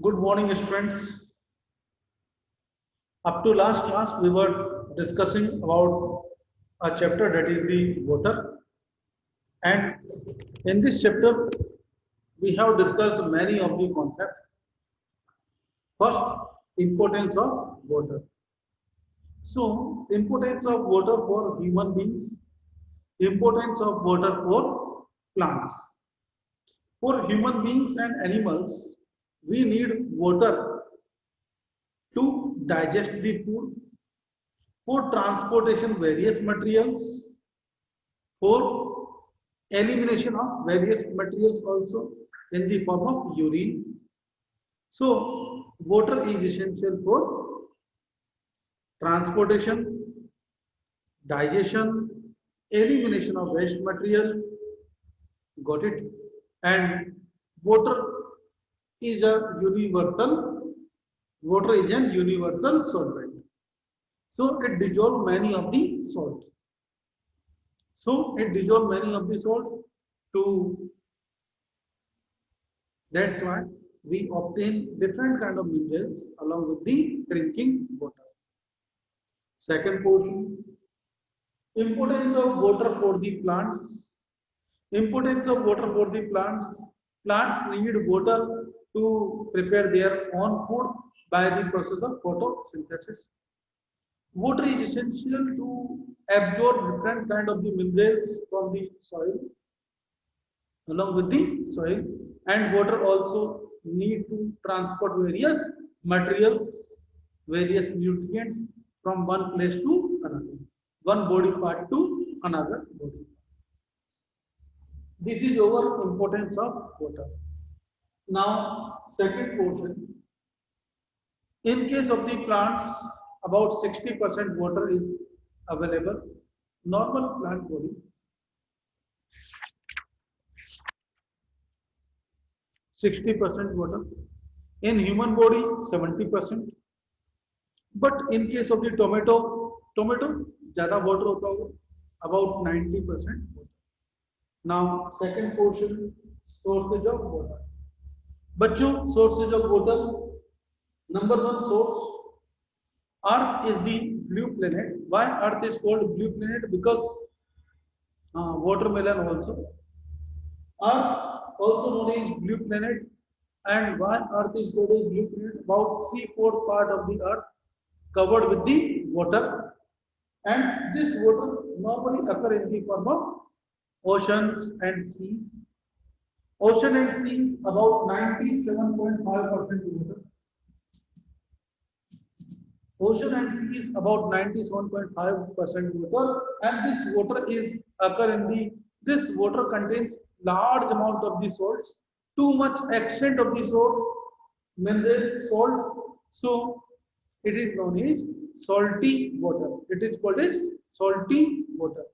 Good morning, students. Up to last class, we were discussing about a chapter that is the water. And in this chapter, we have discussed many of the concepts. First, importance of water. So, importance of water for human beings, importance of water for plants. For human beings and animals, we need water to digest the food, for transportation various materials, for elimination of various materials also in the form of urine. So water is essential for transportation, digestion, elimination of waste material. Got it? And water is a universal. Water is an universal solvent. So it dissolves many of the salts. So it dissolves many of the salts to, that's why we obtain different kind of minerals along with the drinking water. Second portion, importance of water for the plants. Importance of water for the plants. Plants need water to prepare their own food by the process of photosynthesis. Water is essential to absorb different kind of the minerals from the soil along with the soil, and water also need to transport various materials, various nutrients from one place to another, one body part to another body. This is our importance of water. Now, second portion. In case of the plants, about 60% water is available. Normal plant body, 60% water. In human body, 70%. But in case of the tomato ज़्यादा water होता होगा, about 90% water. Now, second portion, sources of water. बच्चों, sources of water. Number one source, Earth is the blue planet. Why Earth is called blue planet? Because watermelon also. Earth also known as blue planet. And why Earth is called as blue planet? About 3/4 part of the Earth covered with the water. And this water normally occur in the form of oceans and seas. Ocean and seas about 97.5% water. Ocean and seas about 97.5% water, and this water is occur in the, this water contains large amount of the salts, too much extent of the salts, minerals, salts, so it is known as salty water. It is called as salty water.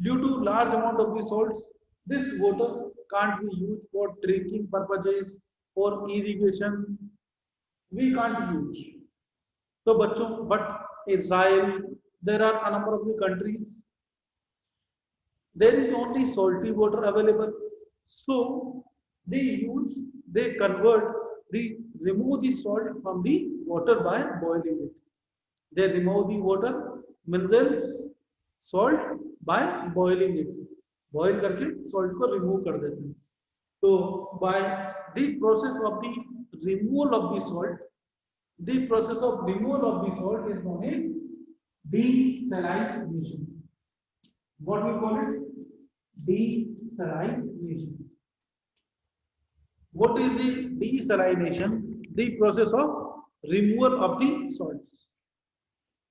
Due to large amount of the salts, this water can't be used for drinking purposes, for irrigation. We can't use. So, बच्चों, but Israel, there are a number of the countries, there is only salty water available. So they convert, they remove the salt from the water by boiling it. They remove the water, minerals, salt by boiling it. Boil करके salt को remove कर देते हैं. So by the process of the removal of the salt, the process of removal of the salt is known as desalination. What we call it? Desalination. What is the desalination? The process of removal of the salts.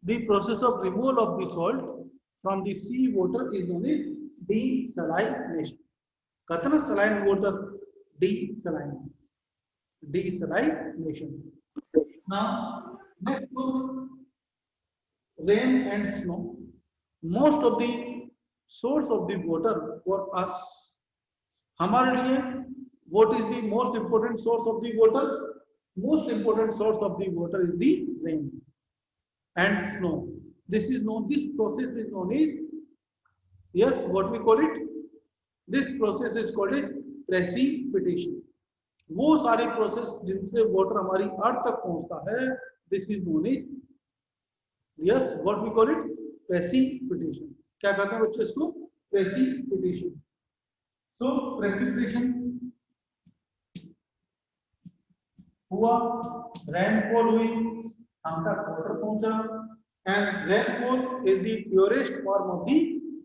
The process of removal of the salt from the sea water is known as desalination. Katana saline water, desalination. Desalination. Now, next one, rain and snow. Most of the source of the water for us, हमारे लिए, what is the most important source of the water? Most important source of the water is the rain and snow. This process is known as, yes, what we call it? This process is called as precipitation. वो सारी process जिनसे water हमारी अर्थ तक पहुंचता है, this is known as, yes what we call it, precipitation. क्या कहते हैं बच्चों इसको? प्रेसिपिटेशन। सो प्रेसिपिटेशन हुआ, रेनफॉल हुई, हम तक वाटर पहुंचा, and rainfall is the purest form of the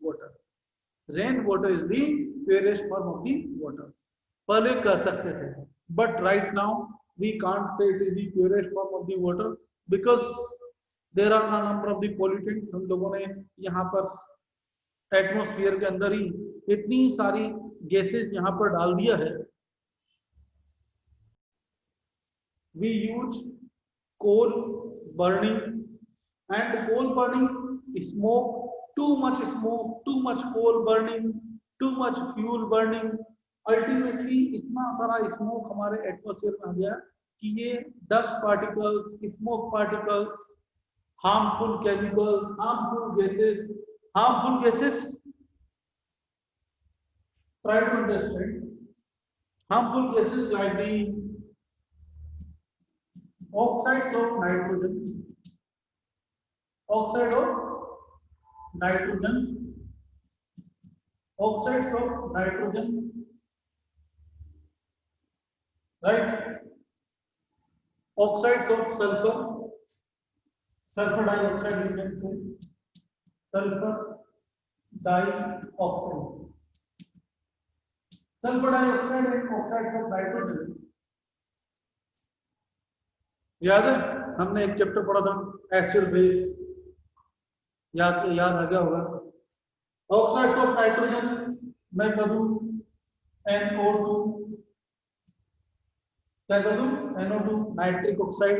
water. Rain water is the purest form of the water. पहले कह सकते थे, but right now we can't say it is the purest form of the water because there are a number of the pollutants. हम लोगों ने यहाँ पर atmosphere के अंदर ही इतनी सारी गैसेस यहाँ पर डाल दिया है। We use coal burning, and coal burning, smoke, too much coal burning, too much fuel burning, ultimately इतना सारा स्मोक हमारे एटमॉस्फेयर में आ गया कि ये dust particles, smoke particles, harmful chemicals, harmful gases, try to understand, harmful gases like the oxides of nitrogen, oxide of nitrogen, oxides of nitrogen, right? Oxides of sulfur, sulfur dioxide you can say, sulfur dioxide, sulfur dioxide and oxides of nitrogen। याद है हमने एक chapter पढ़ा था acid base, याद याद आ गया होगा। ऑक्साइड्स ऑफ नाइट्रोजन मैं कर दूं NO2, क्या कर दूं NO2 nitric oxide.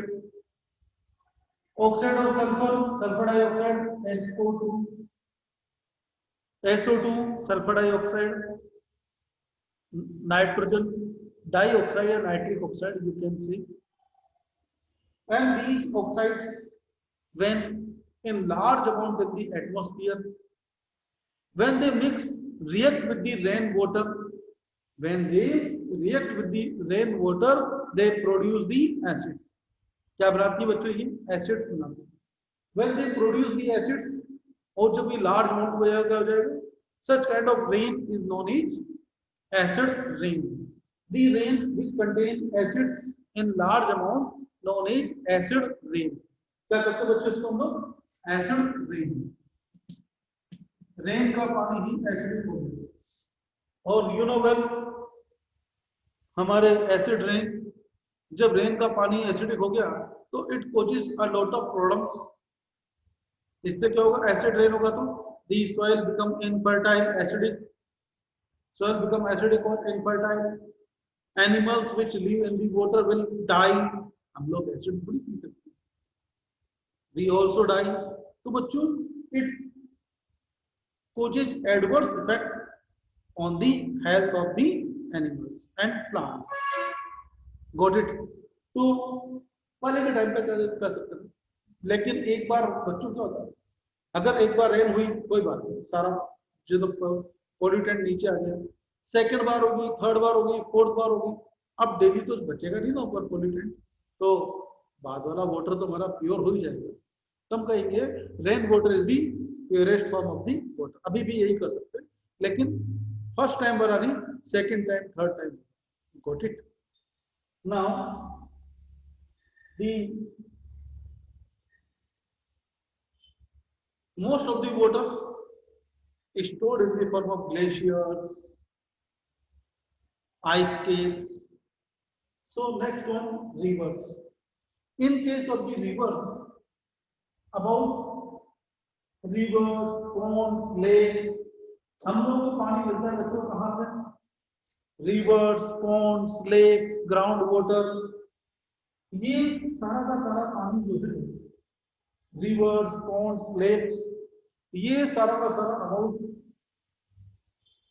Oxide of sulphur, sulphur dioxide SO2, SO2 sulphur dioxide, nitrogen dioxide या nitric oxide you can see. And these oxides, when in large amount in the atmosphere, when they react with the rainwater, when they react with the rainwater, they produce the acids। क्या बनाती है बच्चों? ये acids बनाती है। When they produce the acids, और जब ये large amount में क्या हो जाएगा? Such kind of rain is known as acid rain। The rain which contains acids in large amount known as acid rain। क्या करते हैं बच्चों इसको हम लोग? Acid rain. रेन का पानी ही एसिडिक हो गया। और यू नो वेल, हमारे एसिड रेन, जब रेन का पानी एसिडिक हो गया तो it causes a lot of problems. इससे क्या होगा? एसिड रेन होगा तो the soil become infertile, acidic soil become acidic और infertile. Animals which live in the water will die. हम लोग एसिड थोड़ी पी सकते हैं, वी ऑल्सो डाई। तो बच्चों it causes adverse effect on the health of the animals and plants. Got it? तो पहले के टाइम पे कर सकते थे, लेकिन एक बार बच्चों क्या होता है, अगर एक बार रेन हुई कोई बात नहीं, सारा जो पॉल्यूटेंट नीचे आ गया, सेकंड बार होगी, थर्ड बार होगी, फोर्थ बार होगी, अब डेली तो बचेगा नहीं ना ऊपर पॉल्यूटेंट, तो बाद वाला वाटर तो हमारा प्योर हो ही जाएगा। तो हम कहेंगे rain water is the purest form of the water. अभी भी यही कर सकते हैं, लेकिन फर्स्ट टाइम बना नहीं, second time, third time. Got it? Now the most of the water is stored in the form of glaciers, ice caves. So next one, rivers. In case of the rivers, about rivers, ponds, lakes, हम लोगों को पानी मिलता है बच्चों कहाँ से? Reverse, ponds, lakes, ground water, ये सारा का सारा पानी जो है, रिवर्स, ponds, lakes, ये सारा का सारा about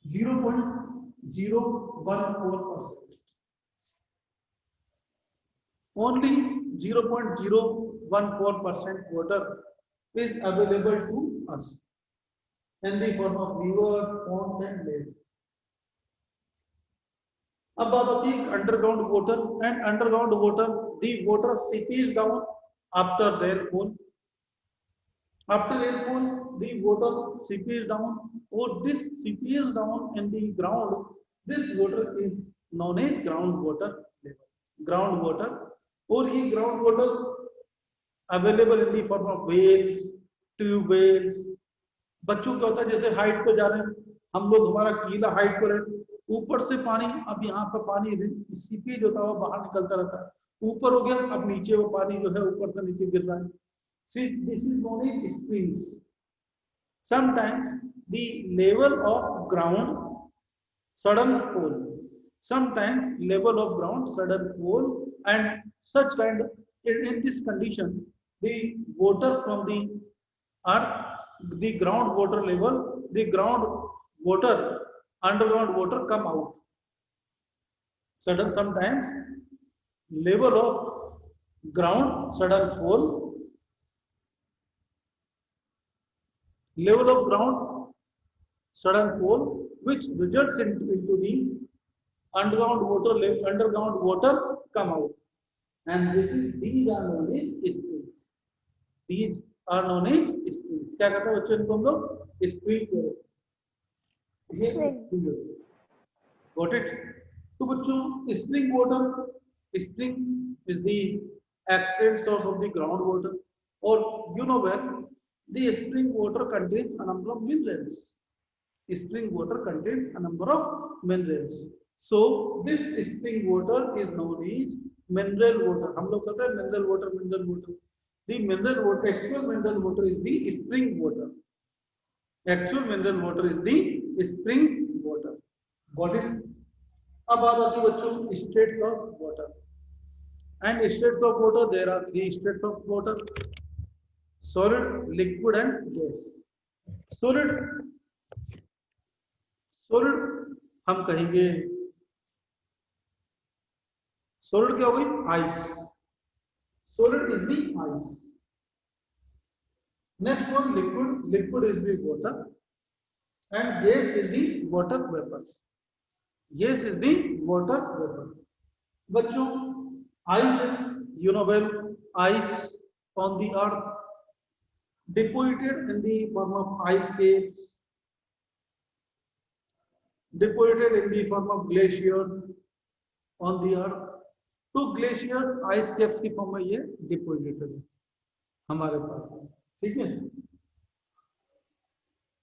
0.014%, only 0.014% water is available to us in the form of rivers, ponds and lakes। अब बात होती है underground water and underground water the water seepage down after rainfall. After rainfall, the water seeps down, or this seeps down in the ground. This water is known as groundwater level. Groundwater, or ये groundwater available in the form of wells, tube wells. बच्चों क्या होता है जैसे height पे जा रहे हैं हम लोग, हमारा किला हाइट पर है, ऊपर से पानी, अब यहाँ पर पानी सीपेज होता है वो बाहर निकलता रहता है, ऊपर हो गया, अब नीचे वो पानी जो है ऊपर से नीचे गिर रहा है. See, this is known as springs. Sometimes the level of ground sudden fall. Sometimes level of ground sudden fall, and such kind of, in this condition, the water from the earth, the ground water level, the ground water, underground water come out. Sudden, sometimes level of ground sudden fall, level of ground sudden fall, which results into the underground water come out, and these are known as springs. These are known as springs. क्या कहते हैं बच्चों इनको हम लोग spring. ये got it. तो बच्चों spring water, spring is the accent source of the groundwater, or you know well, the spring water contains a number of minerals. Spring water contains a number of minerals. So this spring water is known as mineral water. हम लोग कहते हैं mineral water, mineral water. The mineral water, actual mineral water is the spring water. Actual mineral water is the spring water. Got it? अब बात आती है बच्चों states of water. And states of water, there are three states of water: solid, liquid, and gas. Solid, solid हम कहेंगे, solid क्या होगी? Ice. Solid is the ice. Next one, liquid. Liquid is the water, and gas is the water vapor. Gas is the water vapor. बच्चों ice, you know well, ice on the earth deposited in the form of ice caps, deposited in the form of glaciers on the earth. तो glacier ice caps की form में ये deposited है हमारे पास, ठीक है.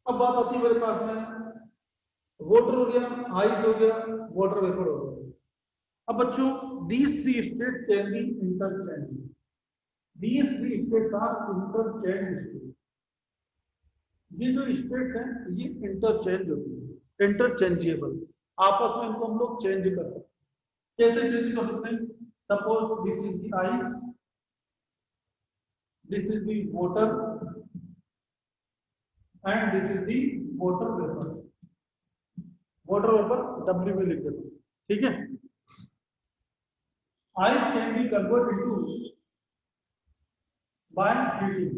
अब बात आती है मेरे पास में, वाटर हो गया, आइस हो गया, वाटर वेपर हो गया. अब बच्चों these three states can be interchanged. These three states are interchanged. ये जो स्टेट्स हैं ये इंटरचेंज होती है, इंटरचेंजेबल, आपस में इनको हम लोग चेंज कर सकते हैं. कैसे चेंज कर सकते हैं? Suppose this is the ice, this is the water, and this is the water vapour. Water vapour W में लिख देता हूं, ठीक है. Ice can be convert into by heating.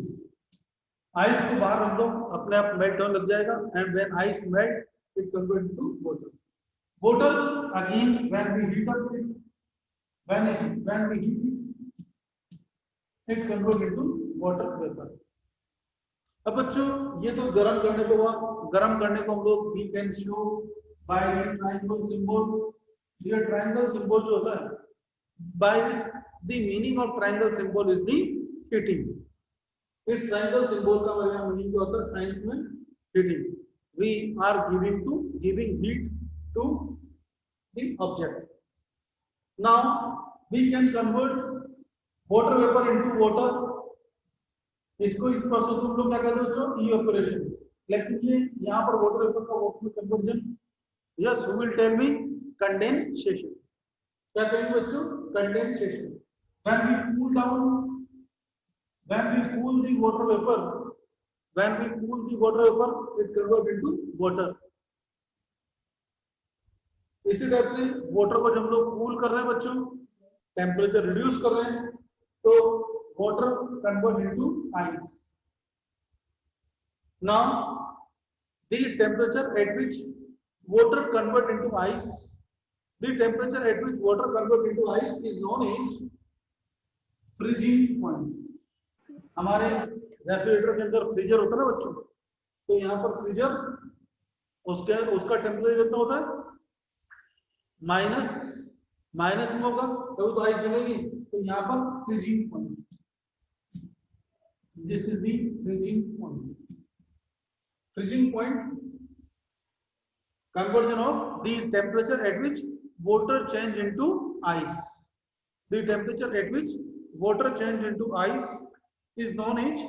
Ice को बाहर रख दो, अपने आप मेल्ट होने लग जाएगा, and when ice melt it convert into water. Water again when we heat up it, when we heat it convert into water vapor. अब बच्चों ये तो गर्म करने को हुआ, गर्म करने को हम लोग we can show by the triangle symbol. ये triangle symbol जो होता है, by this the meaning of triangle symbol is the heating. इस ट्रायंगल सिंबल का मतलब मीनिंग क्या होता है साइंस में? Heating. We are giving heat to the object. Now we can convert water vapour into water. इसको इस प्रोसेस को हम लोग क्या कहते हैं दोस्तों? इवेपोरेशन. लेकिन ये यहाँ पर वाटर वेपर का वाटर में conversion, yes who will tell me? Condensation. क्या कहेंगे बच्चों? Condensation. When we cool down, when we cool the water vapor, it converts into water. इसी टाइप से वाटर को जब हम लोग कूल कर रहे हैं बच्चों, टेम्परेचर रिड्यूस कर रहे हैं, तो water convert into ice. Now the temperature at which water convert into ice, The temperature at which water converts into ice is known as freezing point. हमारे रेफ्रिजरेटर के अंदर फ्रीजर होता है ना बच्चों, तो यहाँ पर फ्रीजर उसका टेम्परेचर कितना होता है, माइनस में होगा, तभी तो आइस जमेगी। तो यहाँ पर freezing point, this is the freezing point. Freezing point, conversion of the temperature at which water change into ice. The temperature at which water change into ice is known as,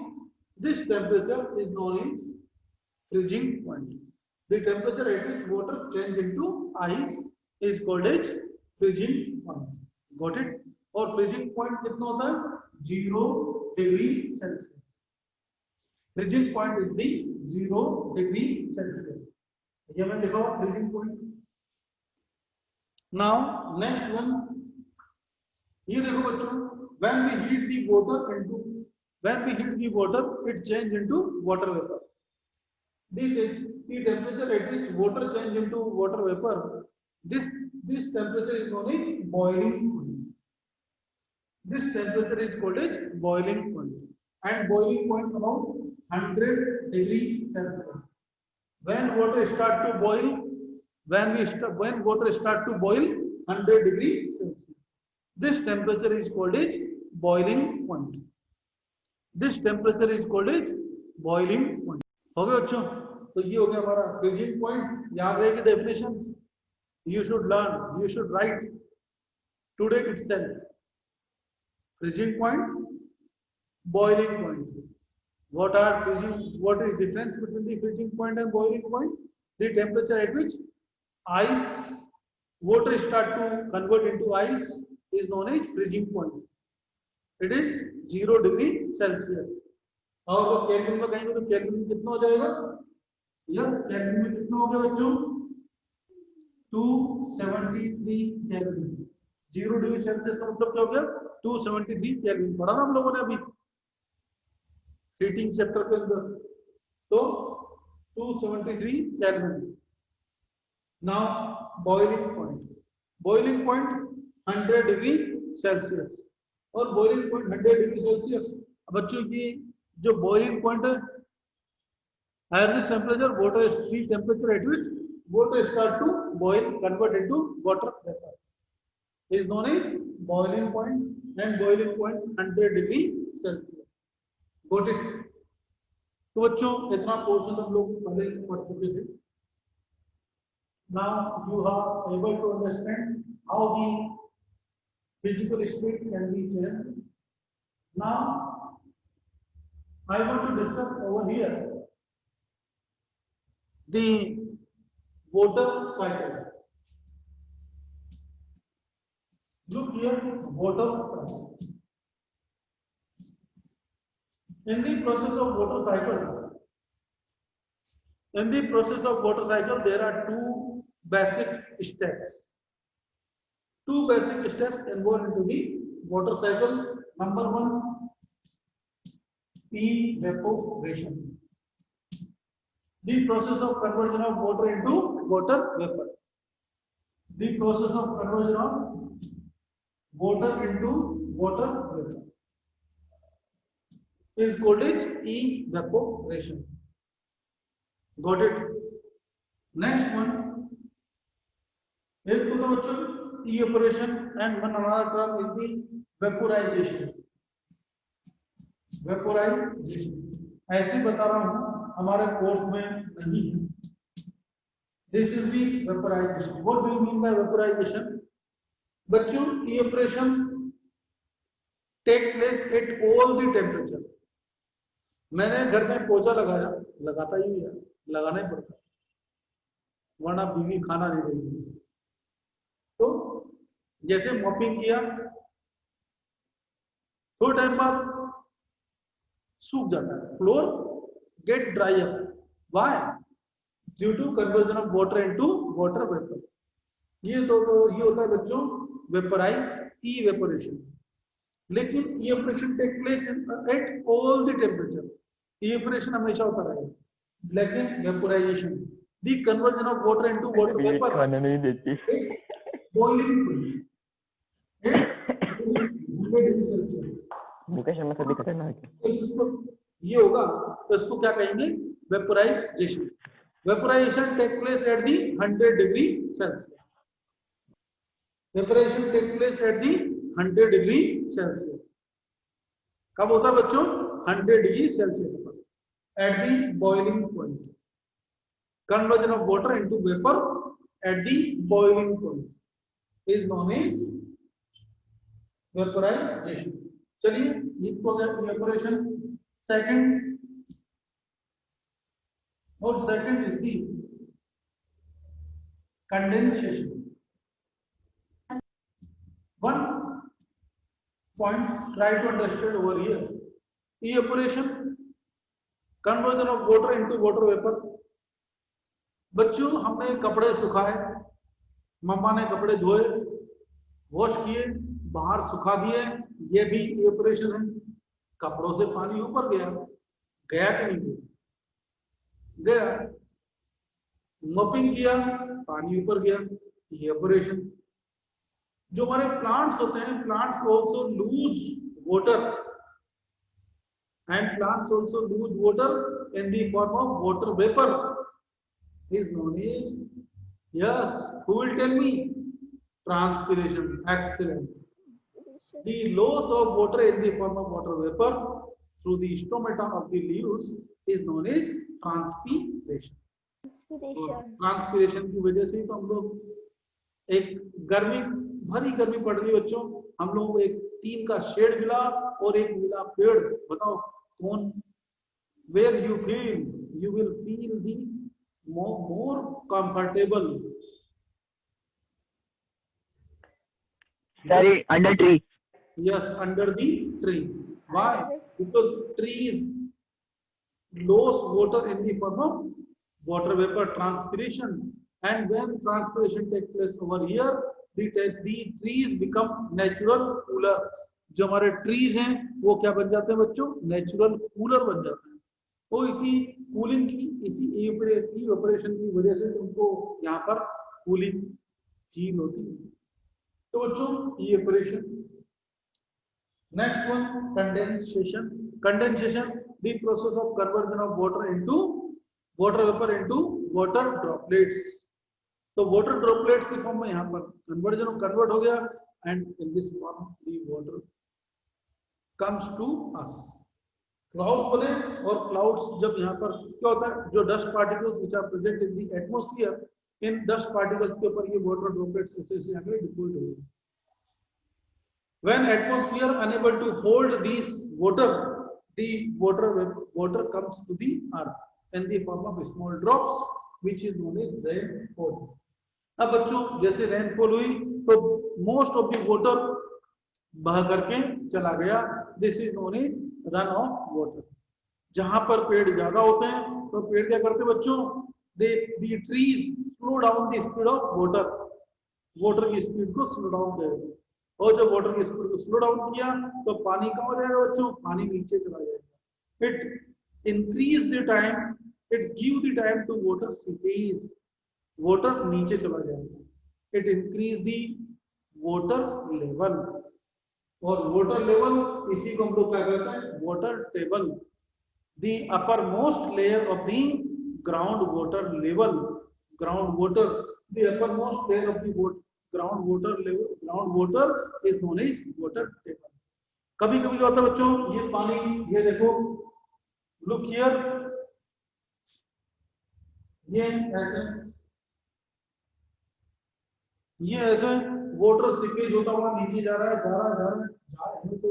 this temperature is known as freezing point. The temperature at which water change into ice is called as freezing point. Got it? और freezing point कितना होता है, 0 degree Celsius. freezing point is the 0 degree Celsius. ये मैंने लिखा हुआ freezing point. Now next one, ये देखो बच्चों, when we heat the water it change into water vapor. The temperature at which water change into water vapor, this temperature is known as boiling point. This temperature is called as boiling point, and boiling point about 100 degree Celsius. When water start to boil, when water start to boil 100 degree Celsius, this temperature is called as boiling point. This temperature is called as boiling point. हो गया बच्चों, तो ये हो गया हमारा freezing point. याद रहेगी definitions, you should learn, you should write today itself. Freezing point, boiling point. What is difference between the freezing point and boiling point? The temperature at which water start to convert into ice is known as freezing point. It is 0 degree Celsius. और kelvin में कहेंगे तो kelvin कितना हो जाएगा? Yes, kelvin में कितना हो गया बच्चों? 273 केल्विन। 0 डिग्री सेल्सियस का मतलब क्या हो गया? 273 केल्विन। पढ़ा ना हम लोगों ने अभी हीटिंग चैप्टर के अंदर, तो 273 kelvin. Now boiling point 100 degree Celsius, और बॉइलिंग पॉइंट 100 डिग्री सेल्सियस। बच्चों की जो बॉइलिंग पॉइंट है, at this temperature water is the temperature at which water start to boil, convert into water vapor, is known as boiling point, and boiling point 100 degree Celsius. Got it? तो बच्चों इतना portion हम लोग पहले पढ़ चुके थे। Now you are able to understand how the physical state can be changed. Now I want to discuss over here the water cycle. Look here, water cycle. In the process of water cycle, there are two basic steps. Two basic steps involved into the water cycle. Number one, evaporation. The process of conversion of water into water vapor. The process of conversion of water into water vapor is called as evaporation. Got it? Next one, एक तो बच्चों evaporation, and one another term is the vaporization. ऐसे बता रहा हूं, हमारे course में नहीं है। This is the vaporization. What do you mean by vaporization? बच्चों, evaporation take place at all the temperature. मैंने घर में पोछा लगाया, लगाता ही है, लगाना ही पड़ता, वरना बीवी खाना नहीं देगी। तो जैसे मॉपिंग किया, थोड़े टाइम बाद सूख जाता है, floor get dry up. Why? Due to conversion of water into water vapour. ये होता है बच्चों इवेपोरेशन। लेकिन evaporation take place at all the temperature. Evaporation हमेशा होता रहेगा, लेकिन vaporisation, the conversion of water into water vapour, खाना नहीं देती। Boiling point Mukesh Sharma sir भी खतरनाक है। तो इसको ये होगा तो इसको क्या कहेंगे, vaporisation. Vaporisation take place at the 100 degree Celsius. Vaporisation take place at the 100 degree Celsius. कब होता है बच्चों? 100 डिग्री सेल्सियस पर at the boiling point. Conversion of water into vapour at the boiling point is known as vaporisation. चलिए ये तो evaporation. Second और second is the condensation. One point try to understand over here. Evaporation, conversion of water into water vapour. बच्चों हमने कपड़े सुखाए, मम्मा ने कपड़े धोए, वॉश किए, बाहर सुखा दिए, ये भी इवेपोरेशन है। कपड़ों से पानी ऊपर गया, गया कि नहीं गया? गया। मॉपिंग किया, पानी ऊपर गया, इवेपोरेशन। जो हमारे प्लांट्स होते हैं, plants also loose water and plants also loose water in the form of water vapour is known as, yes, who will tell me? Transpiration. Excellent. The loss of water in the form of water vapor through the stomata of the leaves is known as transpiration. Transpiration की वजह से तो हम लोग एक गर्मी, भरी गर्मी पड़ रही बच्चों, हम लोग एक टीन का शेड मिला और एक मिला पेड़। बताओ कौन? where you feel, you will feel the more comfortable. Sorry, under tree. Yes, under the tree. Why? Because trees lose water in the form of water vapor transpiration, and when transpiration takes place over here, the trees become natural cooler. जो हमारे trees हैं वो क्या बन जाते हैं बच्चों? Natural cooler बन जाते हैं। तो इसी कूलिंग की, इसी इवेपोरेशन की वजह से उनको यहाँ पर कूलिंग फील होती है। तो बच्चों evaporation. Next one condensation. Condensation the process of conversion of water into water vapour into water droplets. तो वाटर ड्रॉपलेट्स की फॉर्म में यहाँ पर कन्वर्ट हो गया and in this form the water comes to us. Cloud बोले, और clouds जब यहाँ पर क्या होता है, जो dust particles which are present in the atmosphere, इन डस्ट पार्टिकल्स के ऊपर ये वाटर ड्रॉपलेट्स ऐसे आगे डिपोजिट हो गए। When atmosphere unable to hold this water, the water comes to the earth in the form of small drops which is known as rainfall. अब बच्चों जैसे रेनफॉल हुई तो मोस्ट ऑफ द वाटर बह करके चला गया। This is known as run off water. जहां पर पेड़ ज्यादा होते हैं तो पेड़ क्या करते हैं बच्चों? The trees slow down the speed of water. Water की स्पीड को स्लो डाउन करेंगे, और जब वाटर की स्पीड को स्लो डाउन किया तो पानी कम हो जाएगा बच्चों, पानी नीचे चला जाएगा। It increase the time, it give the time to water seepage. Water नीचे चला जाएगा। It increase the water level, और वाटर लेवल इसी को हम लोग क्या कहते हैं? Water table. The upper most layer of the ground water level, ground water, the upper most layer of the ground water level, ground water is known as water table. कभी कभी क्या होता है बच्चों, ये पानी, ये देखो, लुक हियर, ये ऐसे वाटर सीपेज होता हुआ नीचे जा रहा है, जा रहा है तो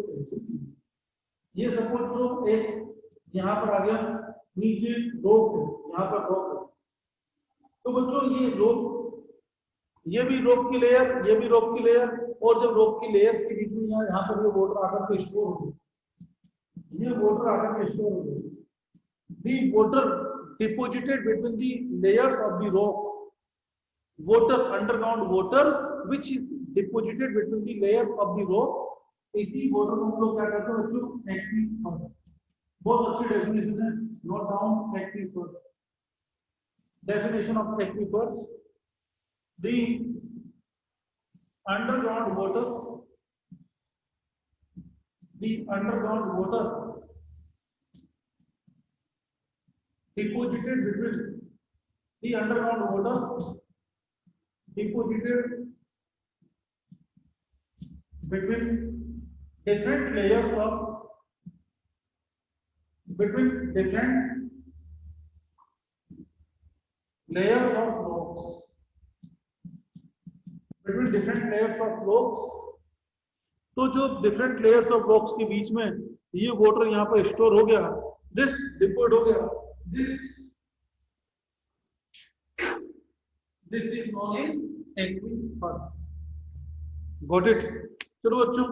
ये सपोज करो एक यहाँ पर आ गया, नीचे रोक है, यहाँ पर रोक है, तो बच्चों ये रोक, ये भी रोक की लेयर, ये भी रोक की लेयर, और जब रोक की लेयर्स के बीच में यहाँ पर ये वाटर आकर के स्टोर हो गया, ये वाटर आकर के स्टोर हो गया। The water deposited between the layers of the rock, water, underground water which is deposited between the layers of the rock, इसी वाटर को हम लोग क्या कहते हैं बच्चों? एक्वीफर। बहुत अच्छी डेफिनेशन है, note down aquifer. Definition of aquifers, the underground water, the underground water deposited between the underground water deposited between different layers of different layers of rocks, between different layers of rocks. तो जो different layers of rocks के बीच में ये water यहाँ पर store हो गया, this deposit हो गया, this is known as aquifer. Got it? चलो बच्चों,